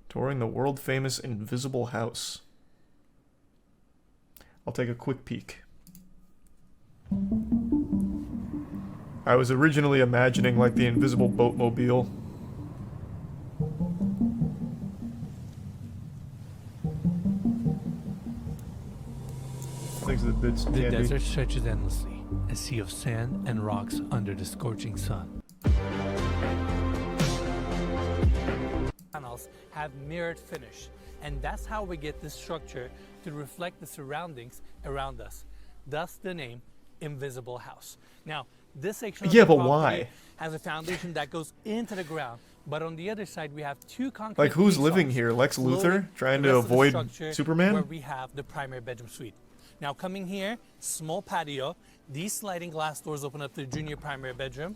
Touring the world-famous Invisible House. I'll take a quick peek. I was originally imagining like the invisible boatmobile. Thanks to the bits, The Candy. desert stretches endlessly, a sea of sand and rocks under the scorching sun. Panels have mirrored finish, and that's how we get this structure to reflect the surroundings around us. Thus the name Invisible House. Now, this section of Yeah, the but property why? has a foundation that goes into the ground, but on the other side we have two concrete Like, who's living caissons here? Lex loading Luthor? Trying the to rest of the avoid structure Superman? where we have the primary bedroom suite. Now coming here, small patio, these sliding glass doors open up to the junior primary bedroom.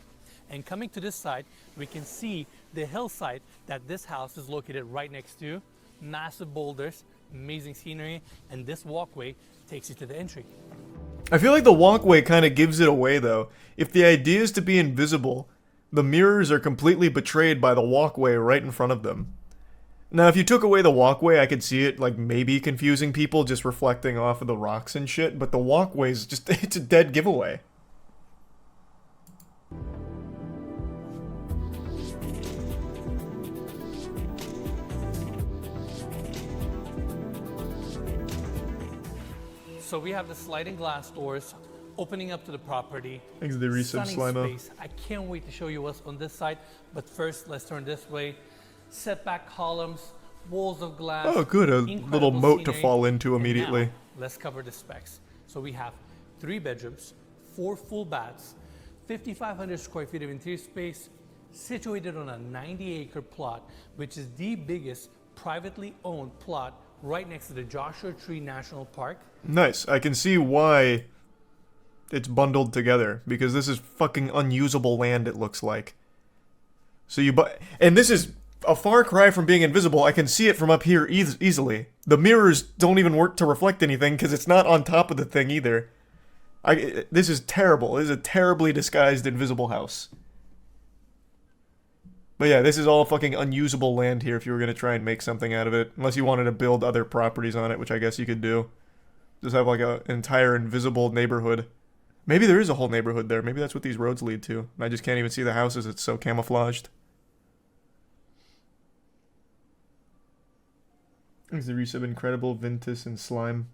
And coming to this side, we can see the hillside that this house is located right next to. Massive boulders, amazing scenery, and this walkway takes you to the entry. I feel like the walkway kind of gives it away, though. If the idea is to be invisible, the mirrors are completely betrayed by the walkway right in front of them. Now, if you took away the walkway, I could see it, like, maybe confusing people just reflecting off of the rocks and shit, but the walkway's just, it's a dead giveaway. So we have the sliding glass doors opening up to the property. Thanks to the resub Stunning Slimo. space. I can't wait to show you what's on this side, but first let's turn this way. Setback columns, walls of glass. Oh, good, a incredible little moat to scenery. fall into And immediately. now, let's cover the specs. So we have 3 bedrooms, 4 full baths, 5,500 square feet of interior space, situated on a 90-acre plot, which is the biggest privately owned plot right next to the Joshua Tree National Park. Nice. I can see why it's bundled together, because this is fucking unusable land, it looks like. So you and this is a far cry from being invisible. I can see it from up here easily. The mirrors don't even work to reflect anything because it's not on top of the thing either. This is terrible. This is a terribly disguised invisible house. But yeah, this is all fucking unusable land here if you were going to try and make something out of it. Unless you wanted to build other properties on it, which I guess you could do. Just have like an entire invisible neighborhood. Maybe there is a whole neighborhood there. Maybe that's what these roads lead to. And I just can't even see the houses. It's so camouflaged. There's the resub Incredible, Ventus, and Slime.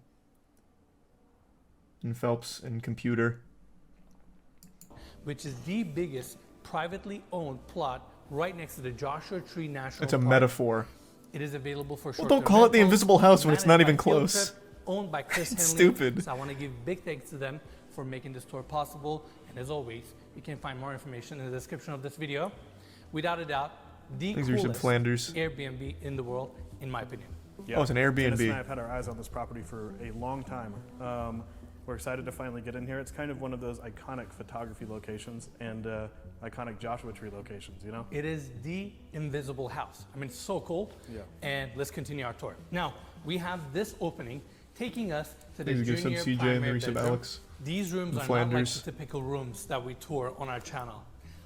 And Phelps, and Computer. Which is the biggest privately owned plot right next to the Joshua Tree National It's a Park. metaphor. It is available for Well, short-term don't call it the rentals, Invisible House when it's not managed even by Field close. Trip, owned by Chris It's Henley. stupid. So I want to give big thanks to them for making this tour possible. And as always, you can find more information in the description of this video. Without a doubt, the Thanks, Richard coolest Flanders. Airbnb in the world, in my opinion. Yeah. Oh, it's an Dennis Airbnb. and I have had our eyes on this property for a long time. We're excited to finally get in here. It's kind of one of those iconic photography locations and iconic Joshua Tree locations, you know? It is the Invisible House. I mean, it's so cool. Yeah. And let's continue our tour. Now, we have this opening taking us to the Thanks to junior Sub CJ and primary the resub bedroom. Alex. These rooms and are not like Flanders. the typical rooms that we tour on our channel.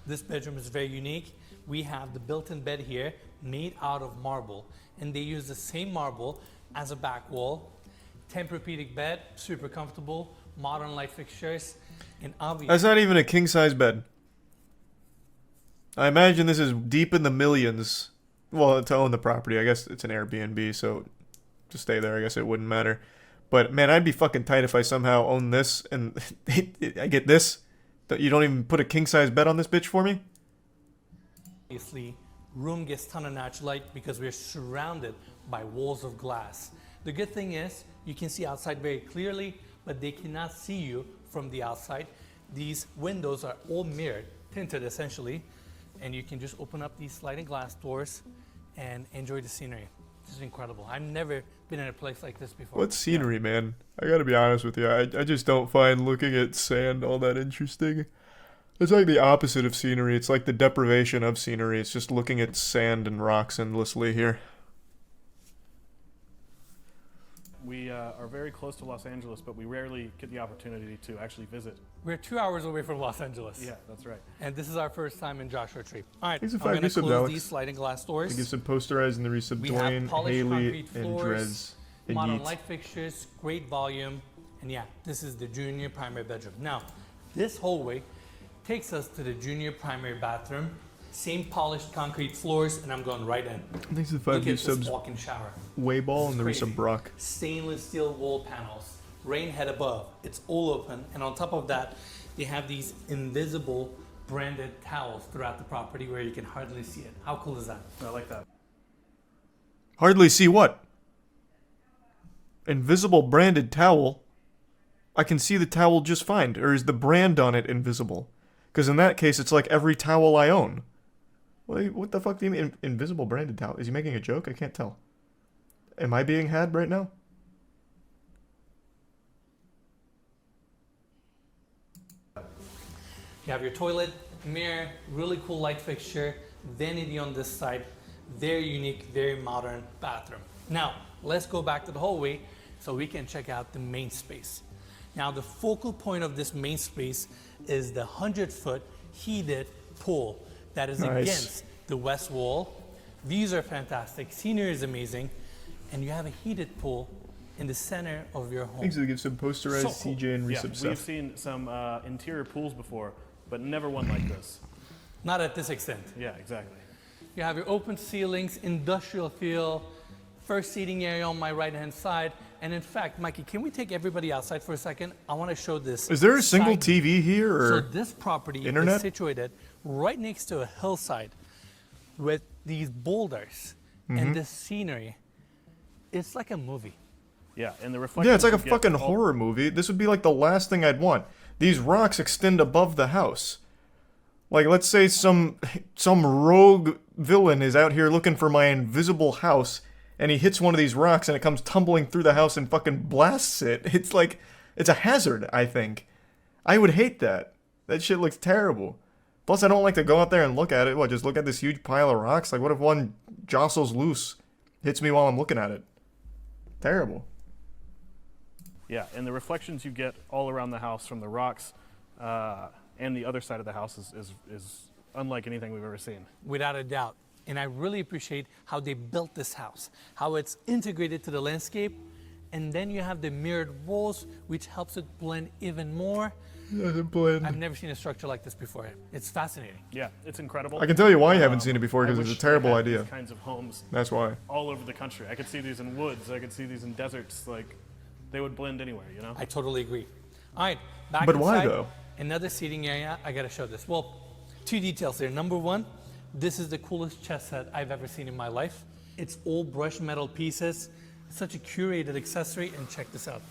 This bedroom is very unique. We have the built-in bed here made out of marble, and they use the same marble as a back wall. Tempur-Pedic bed, super comfortable, modern light fixtures, and obviously That's not even a king-size bed. I imagine this is deep in the millions. Well, to own the property. I guess it's an Airbnb, so to stay there, I guess it wouldn't matter. But, man, I'd be fucking tight if I somehow own this and I get this. You don't even put a king-size bed on this bitch for me? room gets ton of natural light because we're surrounded by walls of glass. The good thing is you can see outside very clearly, but they cannot see you from the outside. These windows are all mirrored, tinted essentially, and you can just open up these sliding glass doors and enjoy the scenery. This is incredible. I've never been in a place like this before. What scenery, man? I gotta be honest with you. I just don't find looking at sand all that interesting. It's like the opposite of scenery. It's like the deprivation of scenery. It's just looking at sand and rocks endlessly here. We are very close to Los Angeles, but we rarely get the opportunity to actually visit. We're 2 hours away from Los Angeles. Yeah, that's right. And this is our first time in Joshua Tree. All right, Thanks I'm for going to resubs, close Alex. these sliding glass doors. They give some posterized and the resub We have Dwayne, polished Haley, concrete and floors, Drez, and modern Yeet. light fixtures, great volume, and yeah, this is the junior primary bedroom. Now, this hallway takes us to the junior primary bathroom. Same polished concrete floors, and I'm going right in. Thanks to the 5 Look at this subs, walk-in shower. Wayball, and the Crazy. resub Brock. Stainless steel wall panels, rain head above. It's all open, and on top of that, they have these invisible branded towels throughout the property where you can hardly see it. How cool is that? I like that. Hardly see what? Invisible branded towel? I can see the towel just fine. Or is the brand on it invisible? Because in that case, it's like every towel I own. Wait, what the fuck do you mean invisible branded towel? Is he making a joke? I can't tell. Am I being had right now? You have your toilet, mirror, really cool light fixture, vanity on this side, very unique, very modern bathroom. Now, let's go back to the hallway so we can check out the main space. Now, the focal point of this main space is the 100-foot heated pool that is Nice. against the west wall. Views are fantastic, scenery is amazing, and you have a heated pool in the center of your home. Thanks to give some posterized So cool. CJ and Yeah, resub we've stuff. seen some interior pools before, but never one like this. Not at this extent. Yeah, exactly. You have your open ceilings, industrial feel, first seating area on my right-hand side. And in fact, Mikey, can we take everybody outside for a second? I want to show this. Is there a single side- TV here, So or this property internet? is situated right next to a hillside with these boulders Mm-hmm. and this scenery. It's like a movie. Yeah, and the reflections. yeah, it's like a you get fucking all- horror movie. This would be like the last thing I'd want. These rocks extend above the house. Like, let's say some rogue villain is out here looking for my invisible house, and he hits one of these rocks and it comes tumbling through the house and fucking blasts it. It's like, it's a hazard, I think. I would hate that. That shit looks terrible. Plus, I don't like to go out there and look at it. What, just look at this huge pile of rocks? Like, what if one jostles loose, hits me while I'm looking at it? Terrible. Yeah, and the reflections you get all around the house from the rocks and the other side of the house is unlike anything we've ever seen. Without a doubt. And I really appreciate how they built this house, how it's integrated to the landscape. And then you have the mirrored walls, which helps it blend even more. I've never seen a structure like this before. It's fascinating. Yeah, it's incredible. I can tell you why you haven't seen it before, I because it's wish a terrible they had idea. These kinds of homes That's why. all over the country. I could see these in woods. I could see these in deserts. Like, they would blend anywhere, you know? I totally agree. All right, back But why, inside, though? Another seating area. I gotta show this. Well, two details here. Number one, this is the coolest chess set I've ever seen in my life. It's all brushed metal pieces. Such a curated accessory, and check this out.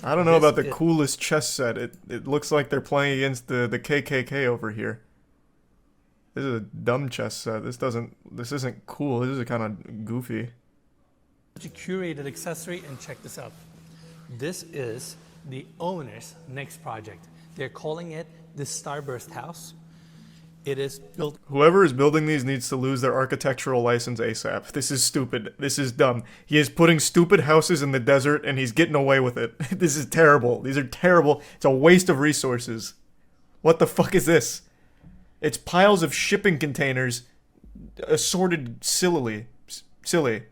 I don't know This about the is- coolest chess set. It looks like they're playing against the KKK over here. This is a dumb chess set. This isn't cool. This is kind of goofy. Such a curated accessory, and check this out. This is the owner's next project. They're calling it the Starburst House. It is built Whoever is building these needs to lose their architectural license ASAP. This is stupid. This is dumb. He is putting stupid houses in the desert and he's getting away with it. This is terrible. These are terrible. It's a waste of resources. What the fuck is this? It's piles of shipping containers assorted sillily. Silly.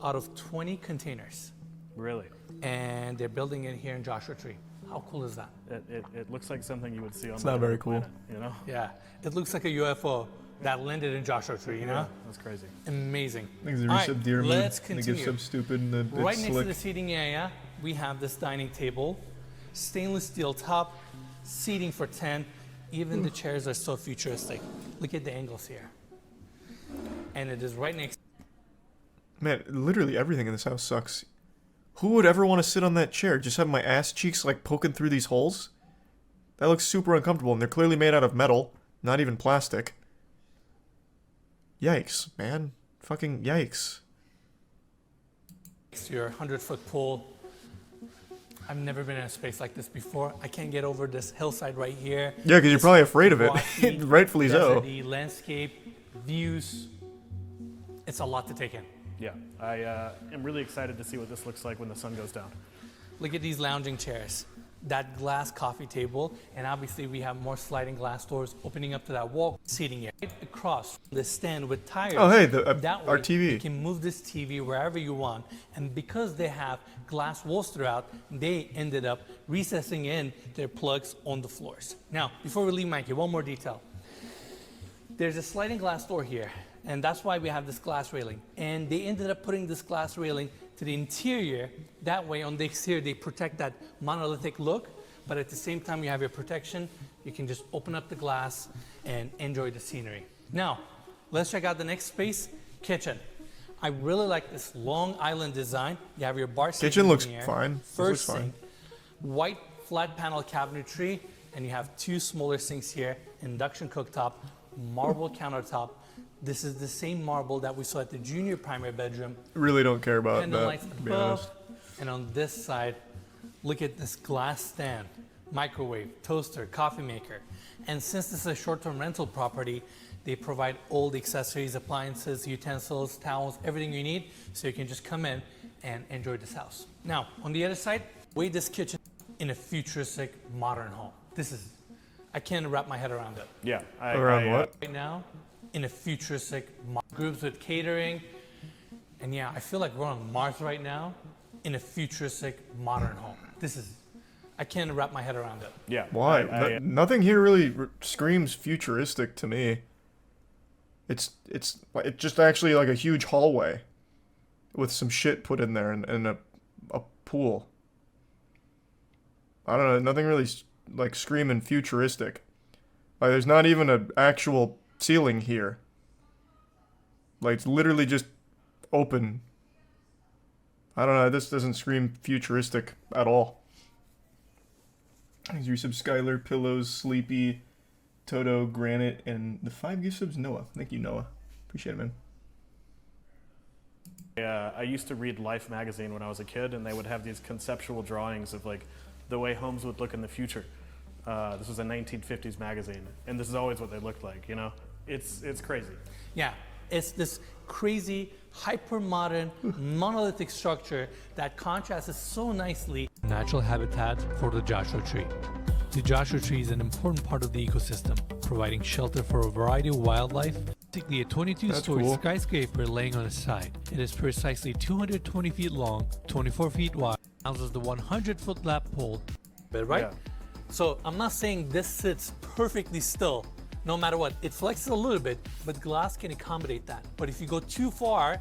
out of 20 containers, Really. and they're building it here in Joshua Tree. How cool is that? It looks like something you would see on It's the not very other cool. planet, you know? Yeah, it looks like a UFO that landed in Joshua Tree, you know? That's crazy. Amazing. Things are All right, resub deer mood. let's They give continue. sub stupid and it's Right next slick. to the seating area, we have this dining table, stainless steel top, seating for 10. Even the chairs are so futuristic. Look at the angles here. And it is right next. Man, literally everything in this house sucks. Who would ever want to sit on that chair? Just have my ass cheeks like poking through these holes? That looks super uncomfortable, and they're clearly made out of metal, not even plastic. Yikes, man. Fucking yikes. Next to your 100-foot pool. I've never been in a space like this before. I can't get over this hillside right here. Yeah, because you're This probably afraid of it. rocky, Rightfully so. deserty landscape, views. It's a lot to take in. Yeah, I am really excited to see what this looks like when the sun goes down. Look at these lounging chairs, that glass coffee table, and obviously we have more sliding glass doors opening up to that wall seating area. Right across the stand with tires. Oh, hey, that our way TV. You can move this TV wherever you want, and because they have glass walls throughout, they ended up recessing in their plugs on the floors. Now, before we leave, Mikey, one more detail. There's a sliding glass door here, and that's why we have this glass railing. And they ended up putting this glass railing to the interior. That way, on the exterior, they protect that monolithic look, but at the same time, you have your protection. You can just open up the glass and enjoy the scenery. Now, let's check out the next space, kitchen. I really like this long island design. You have your bar sink Kitchen looks here, fine. This first looks fine. sink, white flat panel cabinetry, and you have two smaller sinks here, induction cooktop, marble countertop. This is the same marble that we saw at the junior primary bedroom. Really don't care about Candle that, lights to be above. honest. And on this side, look at this glass stand, microwave, toaster, coffee maker. And since this is a short-term rental property, they provide all the accessories, appliances, utensils, towels, everything you need, so you can just come in and enjoy this house. Now, on the other side, weigh this kitchen in a futuristic modern home. This is, I can't wrap my head around it. Yeah. Around what? Right now, in a futuristic groups with catering, and yeah, I feel like we're on Mars right now in a futuristic modern home. This is, I can't wrap my head around it. Yeah. Why? Nothing here really screams futuristic to me. It's just actually like a huge hallway with some shit put in there and a pool. I don't know. Nothing really like screaming futuristic. Like there's not even an actual ceiling here. Like it's literally just open. I don't know. This doesn't scream futuristic at all. Thanks for your sub, Skylar, Pillows, Sleepy, Toto, Granite, and the 5 gift subs, Noah. Thank you, Noah. Appreciate it, man. I used to read Life magazine when I was a kid, and they would have these conceptual drawings of like the way homes would look in the future. This was a 1950s magazine, and this is always what they looked like. You know, it's crazy. Yeah, it's this crazy, hyper-modern, monolithic structure that contrasts so nicely. Natural habitat for the Joshua tree. The Joshua tree is an important part of the ecosystem, providing shelter for a variety of wildlife. Basically a 22-story cool. skyscraper laying on its side. It is precisely 220 feet long, 24 feet wide, houses the 100-foot lap pole. But right? Yeah. So I'm not saying this sits perfectly still, no matter what. It flexes a little bit, but glass can accommodate that. But if you go too far,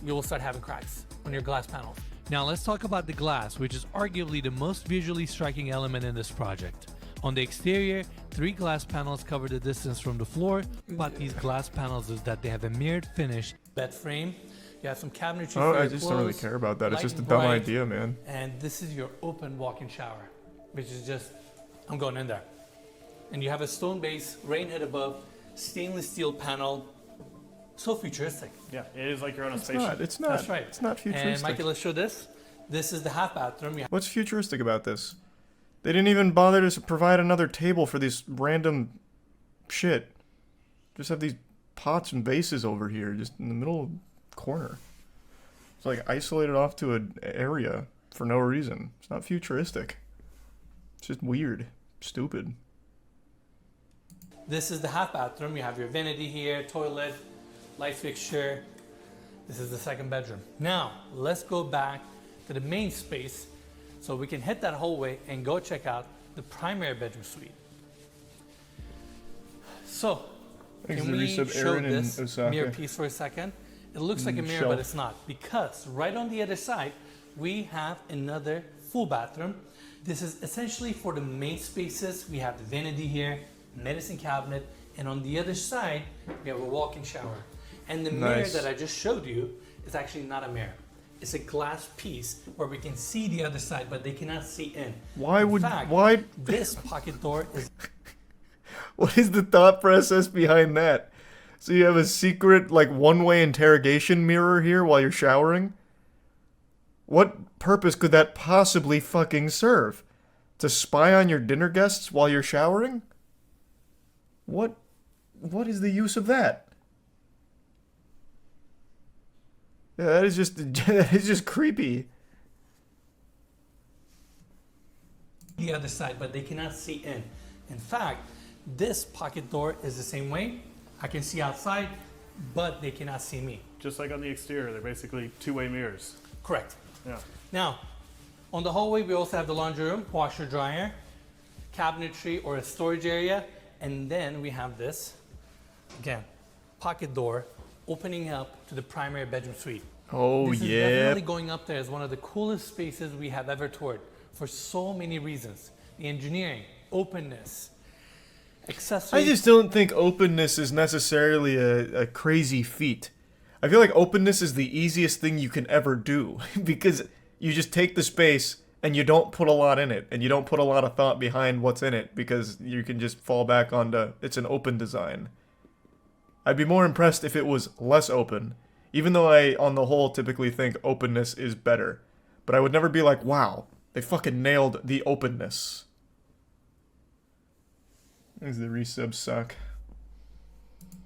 you will start having cracks on your glass panels. Now let's talk about the glass, which is arguably the most visually striking element in this project. On the exterior, 3 glass panels cover the distance from the floor. About these glass panels is that they have a mirrored finish bed frame. You have some cabinetry. Oh, for I your just don't really clothes, care about that. It's light just a and dumb bright. idea, man. And this is your open walk-in shower, which is just, I'm going in there. And you have a stone base, rain head above, stainless steel panel. So futuristic. Yeah, it is like you're on a It's spaceship. not. It's not. That's right. It's not And futuristic. Mikey, let's show this. This is the half bathroom. What's futuristic about this? They didn't even bother to provide another table for this random shit. Just have these pots and vases over here, just in the middle corner. It's like isolated off to an area for no reason. It's not futuristic. It's just weird. Stupid. This is the half bathroom. You have your vanity here, toilet, light fixture. This is the second bedroom. Now, let's go back to the main space so we can hit that hallway and go check out the primary bedroom suite. So, Thanks can to we resub show Aaron and this Osaka. mirror piece for a second? It looks like a mirror, Shelf. but it's not, because right on the other side, we have another full bathroom. This is essentially for the main spaces. We have the vanity here, medicine cabinet, and on the other side, we have a walk-in shower. And the mirror Nice. that I just showed you is actually not a mirror. It's a glass piece where we can see the other side, but they cannot see in. Why In would fact, why? this pocket door is What is the thought process behind that? So you have a secret like one-way interrogation mirror here while you're showering? What purpose could that possibly fucking serve? To spy on your dinner guests while you're showering? What is the use of that? Yeah, that is just that is just creepy. The other side, but they cannot see in. In fact, this pocket door is the same way. I can see outside, but they cannot see me. Just like on the exterior, they're basically two-way mirrors. Correct. Yeah. Now, on the hallway, we also have the laundry room, washer, dryer, cabinetry or a storage area, and then we have this, again, pocket door opening up to the primary bedroom suite. Oh, This is yeah. definitely going up there as one of the coolest spaces we have ever toured for so many reasons. The engineering, openness, accessories. I just don't think openness is necessarily a crazy feat. I feel like openness is the easiest thing you can ever do because you just take the space and you don't put a lot in it and you don't put a lot of thought behind what's in it because you can just fall back onto it's an open design. I'd be more impressed if it was less open, even though I, on the whole, typically think openness is better. But I would never be like, wow, they fucking nailed the openness. These the resubs suck.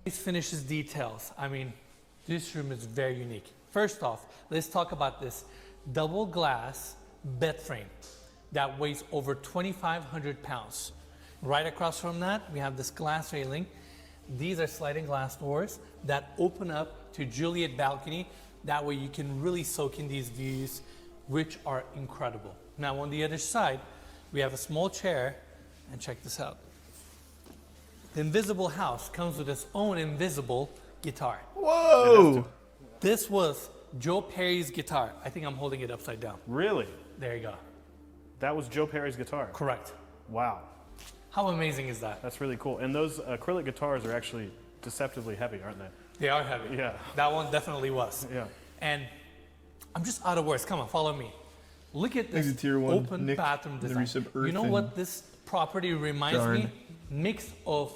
These finishes details. I mean, this room is very unique. First off, let's talk about this double glass bed frame that weighs over 2,500 pounds. Right across from that, we have this glass railing. These are sliding glass doors that open up to Juliet balcony. That way you can really soak in these views, which are incredible. Now on the other side, we have a small chair, and check this out. The Invisible House comes with its own invisible guitar. Whoa! This was Joe Perry's guitar. I think I'm holding it upside down. Really? There you go. That was Joe Perry's guitar? Correct. Wow. How amazing is that? That's really cool. And those acrylic guitars are actually deceptively heavy, aren't they? They are heavy. Yeah. That one definitely was. Yeah. And I'm just out of words. Come on, follow me. Look at this Exit tier one, open Nick, bathroom the design. resub You know earth what and this property reminds darn. me? Mix of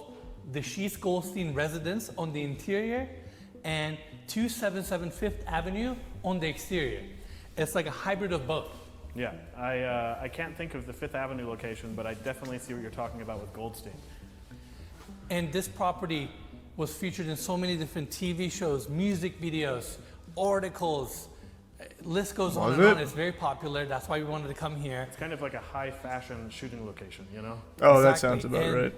the Shees Goldstein residence on the interior and 277 Fifth Avenue on the exterior. It's like a hybrid of both. Yeah. I can't think of the Fifth Avenue location, but I definitely see what you're talking about with Goldstein. And this property was featured in so many different TV shows, music videos, articles. List goes on Was and on. it? It's very popular. That's why we wanted to come here. It's kind of like a high fashion shooting location, you know? Oh, that Exactly. sounds about And right.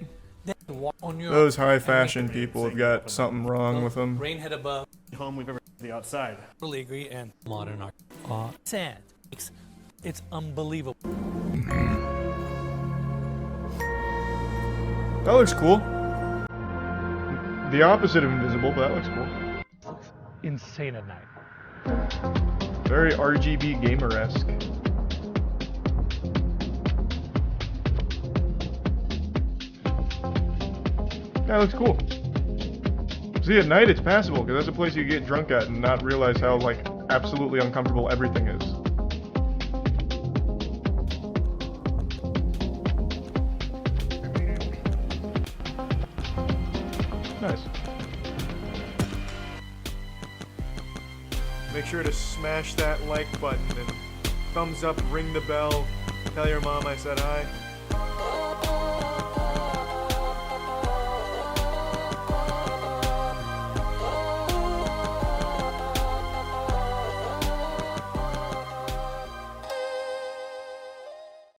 then walk on your Those high and make fashion the people have got something wrong with them. rain head above. Home we've ever the outside. Totally agree. And modern art. Sand. It's unbelievable. That looks cool. The opposite of invisible, but that looks cool. Insane at night. Very RGB gamer-esque. That looks cool. See, at night it's passable, because that's a place you get drunk at and not realize how, like, absolutely uncomfortable everything is. Nice. Make sure to smash that like button and thumbs up, ring the bell, tell your mom I said hi.